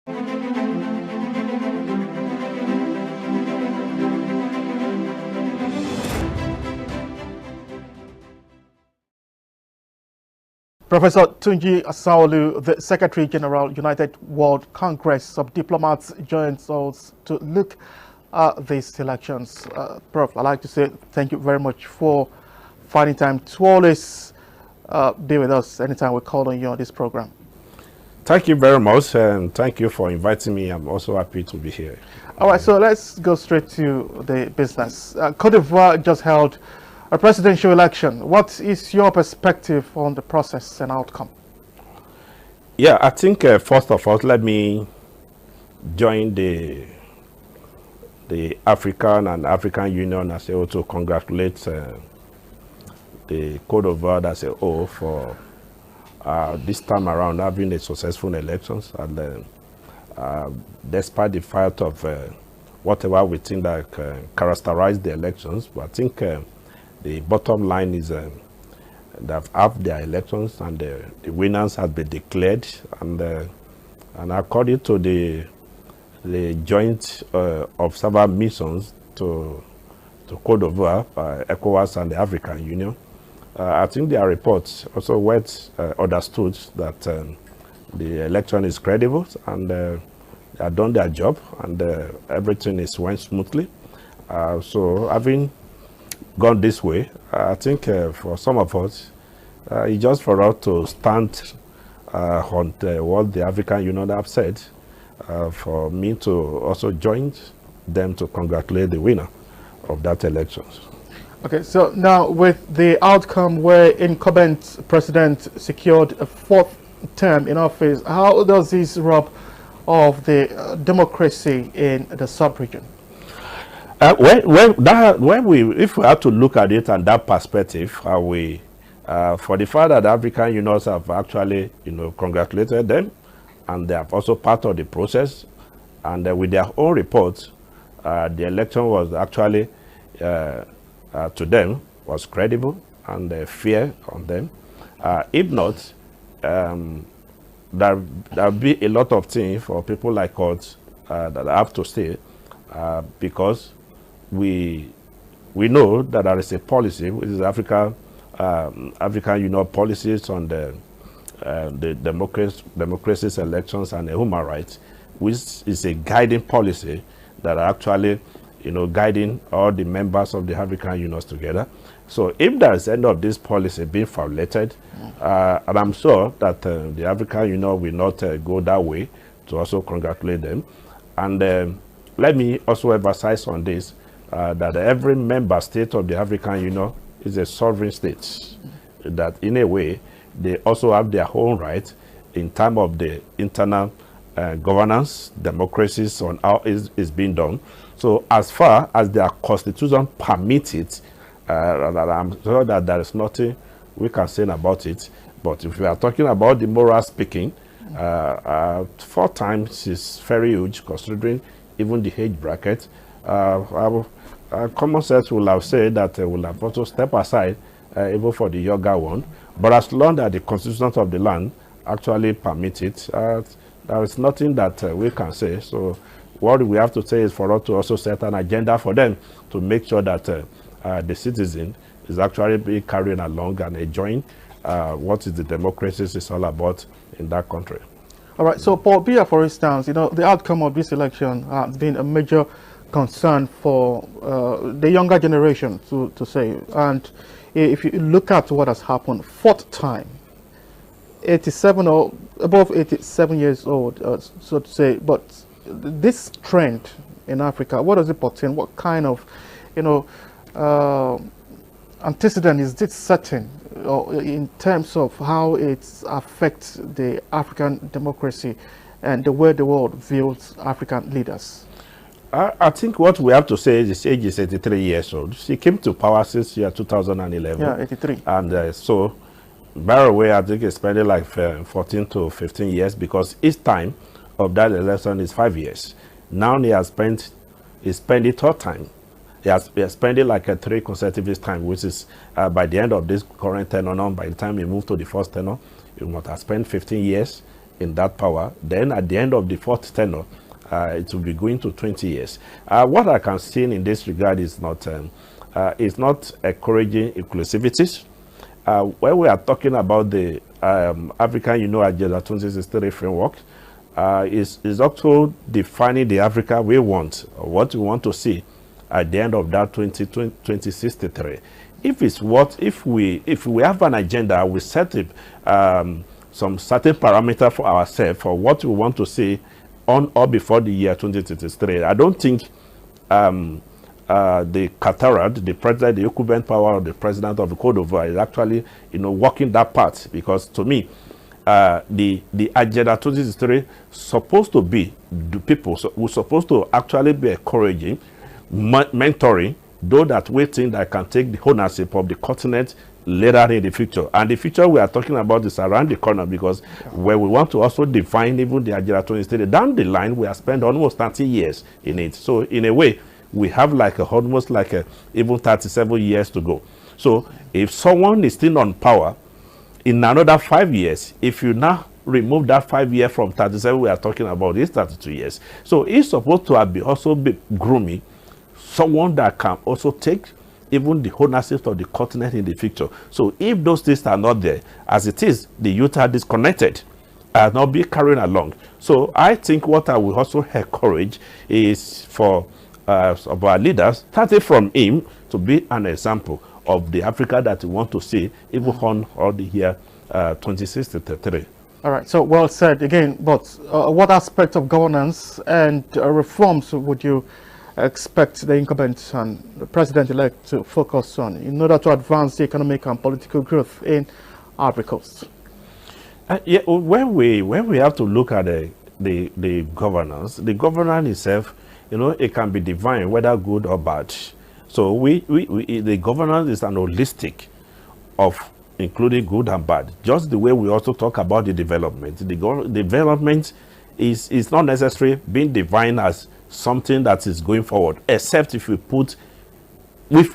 Professor Tunji Asaolu, the Secretary General, United World Congress of Diplomats, joins us to look at these elections. Prof, I'd like to say thank you very much for finding time to always be with us anytime we call on you on this program. Thank you very much, and thank you for inviting me. I'm also happy to be here. All right, so let's go straight to the business. Cote d'Ivoire just held a presidential election. What is your perspective on the process and outcome? Yeah, I think first of all, let me join the African and African Union as a whole to congratulate the Cote d'Ivoire as a whole for this time around having a successful elections, and despite the fact of whatever we think that characterized the elections, but I think the bottom line is that after their elections and the winners have been declared, and according to the joint observer missions to Cote d'Ivoire, ECOWAS and the African Union, I think their reports also well understood that the election is credible, and they have done their job, and everything is went smoothly. So having gone this way, I think for some of us, it's just for us to stand on what the African Union have said, for me to also join them to congratulate the winner of that election. Okay, so now with the outcome where incumbent president secured a fourth term in office, how does this rub off the democracy in the sub-region? If we have to look at it and that perspective, for the fact that the African unions have actually, congratulated them, and they are also part of the process, and with their own reports, the election was actually to them was credible and fair on them. If not, there'll be a lot of things for people like us that have to stay, because we know that there is a policy, which is African Union policies on the democracies, elections, and human rights, which is a guiding policy that are actually, guiding all the members of the African Unions together. So if there is any of this policy being violated, and I'm sure that the African Union will not go that way, to also congratulate them. And let me also emphasize on this, that every member state of the African Union is a sovereign state, that in a way they also have their own right in terms of the internal governance, democracies on how is being done. So as far as their constitution permits it, I'm sure that there is nothing we can say about it. But if we are talking about the moral speaking, 4 times is very huge, considering even the age bracket. Common sense will have said that we'll have also step aside even for the younger one. But as long as the constitution of the land actually permits it, there is nothing that we can say. So what we have to say is for us to also set an agenda for them to make sure that the citizen is actually being carried along and enjoying what is the democracy is all about in that country. All right, so Paul Biya, for instance, the outcome of this election has been a major concern for the younger generation, to say. And if you look at what has happened, 4th time, 87 or above 87 years old, so to say. But this trend in Africa, what does it portend? What kind of, antecedent is this setting in terms of how it affects the African democracy and the way the world views African leaders? I think what we have to say is his age is 83 years old. She came to power since year 2011. Yeah, 83. And so, by the way, I think he spent like 14 to 15 years, because each time of that election is 5 years. Now he spent it 3rd time. He has spent it like 3 consecutive times, which is by the end of this current tenure, by the time he moved to the first tenure, he must have spent 15 years in that power. Then at the end of the fourth tenure, it will be going to 20 years. What I can see in this regard is not encouraging inclusivity. When we are talking about the African Union Agenda 2063 framework, is also defining the Africa we want, or what we want to see at the end of that 2063. If we have an agenda, we set some certain parameter for ourselves for what we want to see on or before the year 2033. I don't think the Qatar, the president, the equivalent power of the president of Côte d'Ivoire is actually, walking that part, because to me, the agenda 2063 supposed to be the people who supposed to actually be encouraging, mentoring those that we think that can take the ownership of the continent later in the future. And the future we are talking about is around the corner, because where we want to also define even the agenda 2063 down the line, we have spent almost 30 years in it. So in a way, we have almost even 37 years to go. So if someone is still on power in another 5 years, if you now remove that 5 years from 37, we are talking about is 32 years. So it's supposed to have also be grooming someone that can also take even the ownership of the continent in the future. So if those things are not there, as it is, the youth are disconnected and not be carrying along. So I think what I will also encourage is for of our leaders, starting from him, to be an example of the Africa that we want to see even on all the year 2063. All right, so well said again, but what aspect of governance and reforms would you expect the incumbent and the president-elect to focus on in order to advance the economic and political growth in Ivory Coast? Yeah, when we have to look at the governance itself, it can be defined whether good or bad. So the governance is an holistic of including good and bad. Just the way we also talk about the development. The development is not necessarily being defined as something that is going forward, except if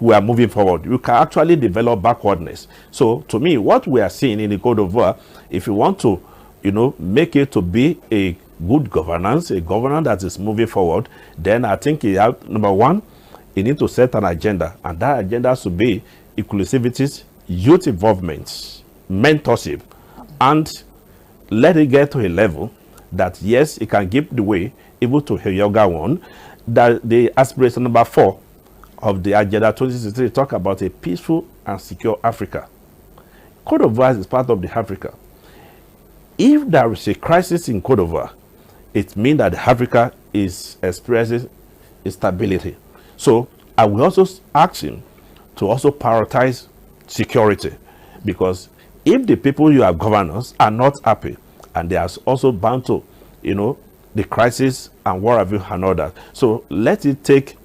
we are moving forward, you can actually develop backwardness. So to me, what we are seeing in the Côte d'Ivoire, if you want to, make it to be a good governance, a governance that is moving forward, then I think you have, number one, you need to set an agenda, and that agenda should be inclusivity, youth involvement, mentorship, and let it get to a level that, yes, it can give the way even to a younger one. That the aspiration number 4 of the agenda 2063 talk about a peaceful and secure Africa. Côte d'Ivoire is part of the Africa. If there is a crisis in Côte d'Ivoire, it means that Africa is experiencing instability. So I will also ask him to also prioritize security, because if the people you are governors are not happy, and they are also bound to, the crisis and what have you and all that. So let it take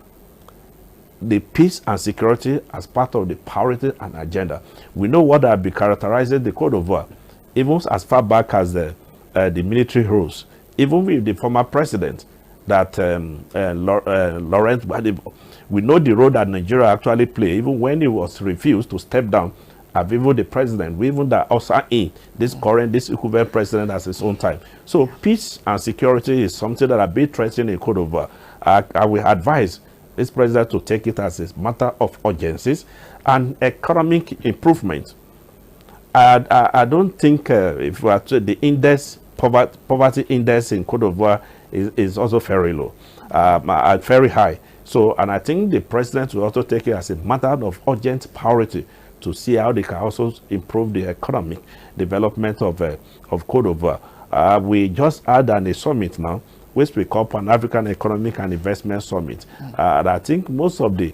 the peace and security as part of the priority and agenda. We know what have been characterizing the Côte d'Ivoire, even as far back as the military rules, even with the former president, that Laurent Gbagbo. We know the role that Nigeria actually played, even when he was refused to step down, of even the president, even that also in this equivalent president at his own time. So peace and security is something that are being threatened in Côte d'Ivoire. I will advise this president to take it as a matter of urgencies and economic improvement. I don't think if we are to the index, poverty index in Côte d'Ivoire is also very low, very high. So, and I think the president will also take it as a matter of urgent priority to see how they can also improve the economic development of Côte d'Ivoire. We just had a summit now, which we call Pan-African Economic and Investment Summit. And I think most of the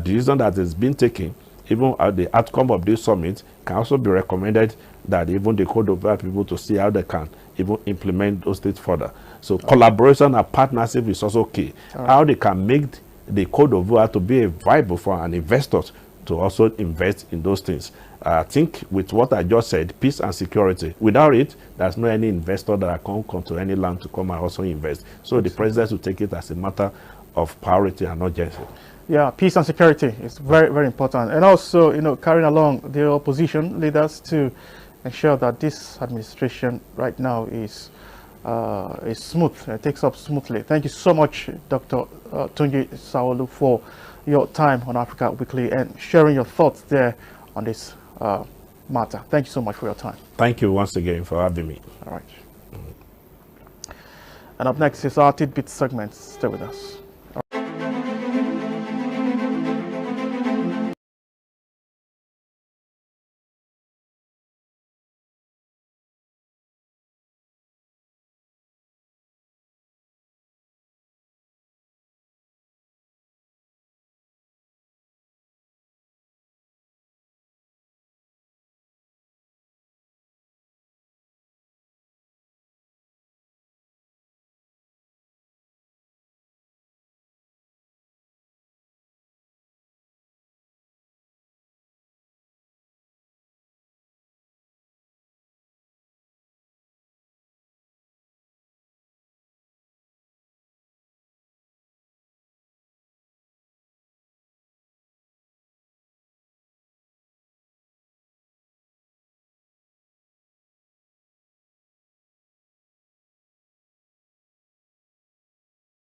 decision that has been taken, even the outcome of this summit, can also be recommended that even the Côte d'Ivoire people to see how they can even implement those things further. So collaboration and partnership is also key. How they can make the Côte d'Ivoire to be viable for an investor to also invest in those things. I think with what I just said, peace and security, without it, there's no any investor that can come to any land to come and also invest. So the president will take it as a matter of priority and urgency. Yeah, peace and security is very, very important. And also, carrying along the opposition leaders to ensure that this administration right now is is smooth, it takes up smoothly. Thank you so much, Dr. Tunji Saolu, for your time on Africa Weekly and sharing your thoughts there on this matter. Thank you so much for your time. Thank you once again for having me. All right. And up next is our tidbit segment. Stay with us.